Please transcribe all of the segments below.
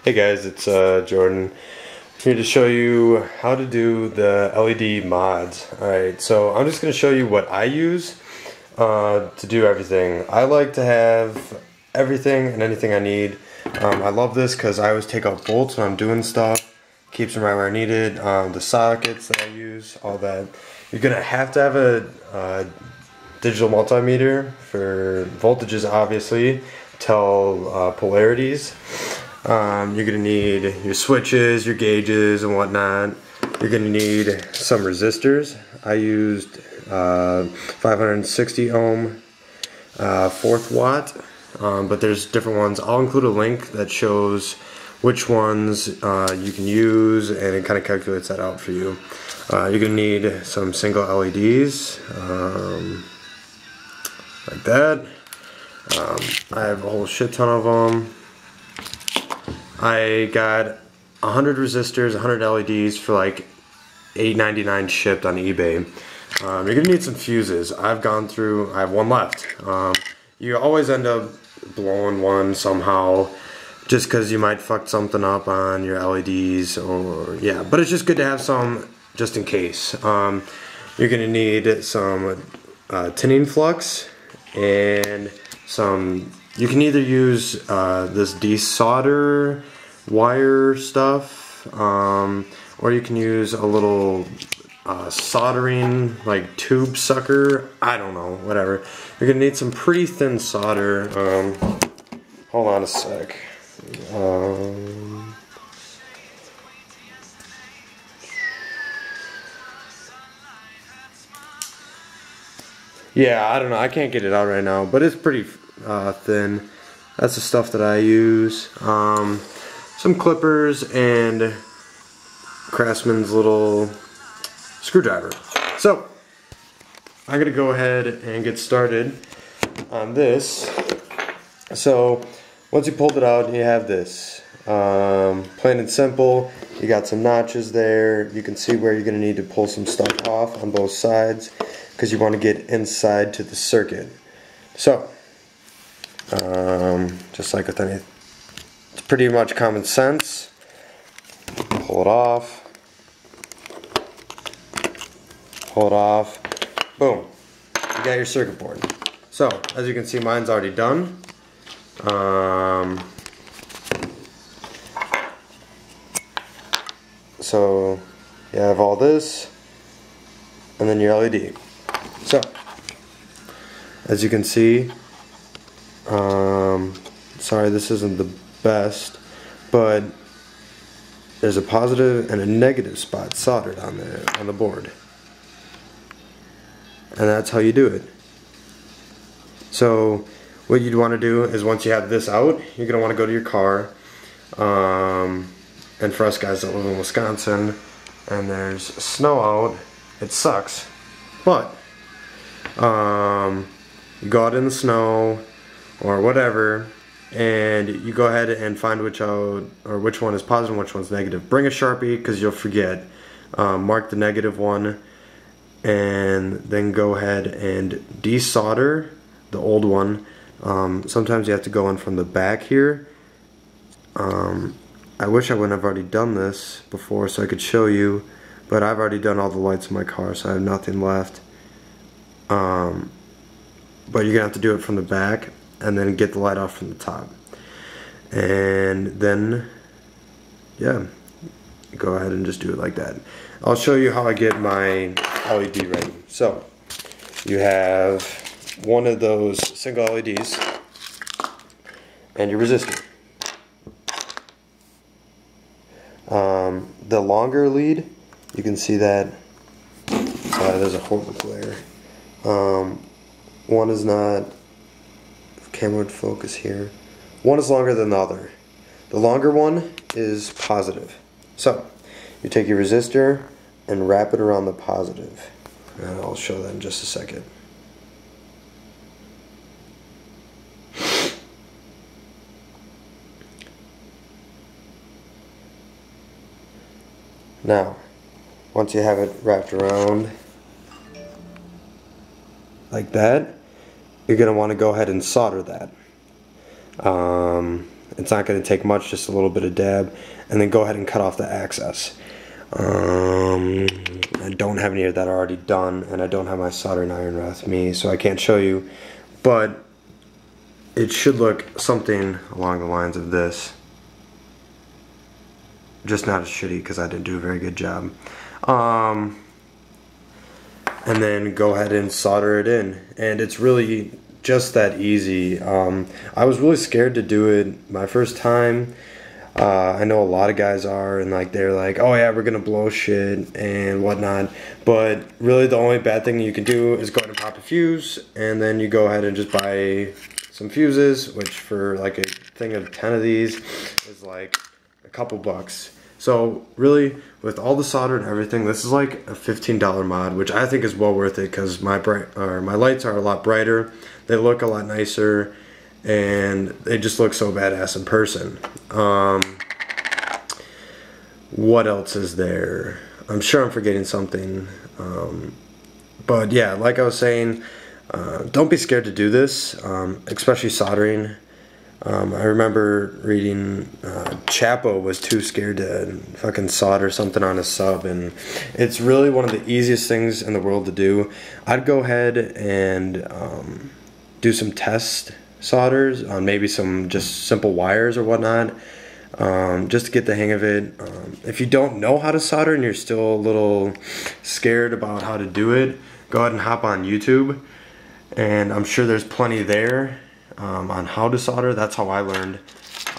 Hey guys, it's Jordan here to show you how to do the LED mods. Alright, so I'm just going to show you what I use to do everything. I like to have everything and anything I need. I love this because I always take out bolts when I'm doing stuff. Keeps them right where I need it. The sockets that I use, all that. You're going to have a digital multimeter for voltages, obviously. Tell polarities. You're going to need your switches, your gauges and whatnot. You're going to need some resistors. I used 560 ohm 4th watt, but there's different ones. I'll include a link that shows which ones you can use, and it kind of calculates that out for you. You're going to need some single LEDs like that. I have a whole shit ton of them. I got 100 resistors, 100 LEDs for like $8.99 shipped on eBay. You're gonna need some fuses. I have one left. You always end up blowing one somehow, just because you might fuck something up on your LEDs, or yeah. But it's just good to have some just in case. You're gonna need some tinning flux and some. You can either use this desolder wire stuff, or you can use a little soldering like tube sucker. I don't know, whatever. You're gonna need some pretty thin solder. Hold on a sec. Yeah, I don't know. I can't get it out right now, but it's pretty thin. That's the stuff that I use. Some clippers and Craftsman's little screwdriver. So I'm gonna go ahead and get started on this. So once you pulled it out, you have this. Plain and simple. You got some notches there. You can see where you're gonna need to pull some stuff off on both sides, because you want to get inside to the circuit. So just like with anything, it's pretty much common sense. Pull it off. Pull it off. Boom. You got your circuit board. So as you can see, mine's already done. So you have all this, and then your LED. So as you can see, sorry this isn't the best, but there's a positive and a negative spot soldered on there on the board, and that's how you do it. So what you'd want to do is, once you have this out, you're going to want to go to your car, and for us guys that live in Wisconsin and there's snow out, it sucks, but you go out in the snow or whatever, and you go ahead and find which one is positive and which one's negative. Bring a Sharpie, because you'll forget. Mark the negative one, and then go ahead and desolder the old one. Sometimes you have to go in from the back here. I wish I wouldn't have already done this before so I could show you, but I've already done all the lights in my car, so I have nothing left. But you're gonna have to do it from the back, and then get the light off from the top, and then yeah, go ahead and just do it like that. I'll show you how I get my LED ready. So you have one of those single LEDs and your resistor. The longer lead, you can see that there's a horrible glare. One is not, camera would focus here. One is longer than the other. The longer one is positive. So you take your resistor and wrap it around the positive. And I'll show that in just a second. Now, once you have it wrapped around like that, you're going to want to go ahead and solder that. It's not going to take much, just a little bit of dab, and then go ahead and cut off the excess. I don't have any of that already done, and I don't have my soldering iron with me, so I can't show you, but it should look something along the lines of this. Just not as shitty because I didn't do a very good job. And then go ahead and solder it in, and it's really just that easy. I was really scared to do it my first time. I know a lot of guys are, and like they're like, oh yeah, we're gonna blow shit and whatnot, but really the only bad thing you can do is go ahead and pop a fuse, and then you go ahead and just buy some fuses, which for like a thing of 10 of these is like a couple bucks. So really, with all the solder and everything, this is like a $15 mod, which I think is well worth it because my lights are a lot brighter, they look a lot nicer, and they just look so badass in person. What else is there? I'm sure I'm forgetting something. But yeah, like I was saying, don't be scared to do this, especially soldering. I remember reading Chapo was too scared to fucking solder something on a sub, and it's really one of the easiest things in the world to do. I'd go ahead and do some test solders on maybe some just simple wires or whatnot, just to get the hang of it. If you don't know how to solder and you're still a little scared about how to do it, go ahead and hop on YouTube, and I'm sure there's plenty there on how to solder. That's how I learned.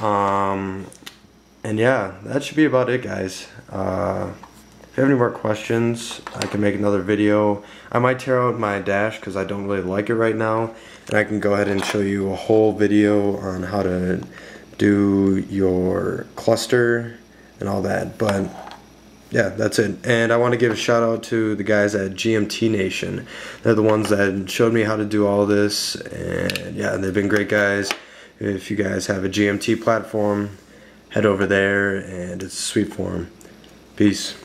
And yeah, that should be about it, guys. If you have any more questions, I can make another video. I might tear out my dash because I don't really like it right now, and I can go ahead and show you a whole video on how to do your cluster and all that. But yeah, that's it. And I want to give a shout out to the guys at GMT Nation. They're the ones that showed me how to do all this, and yeah, they've been great guys. If you guys have a GMT platform, head over there, and it's sweet for them. Peace.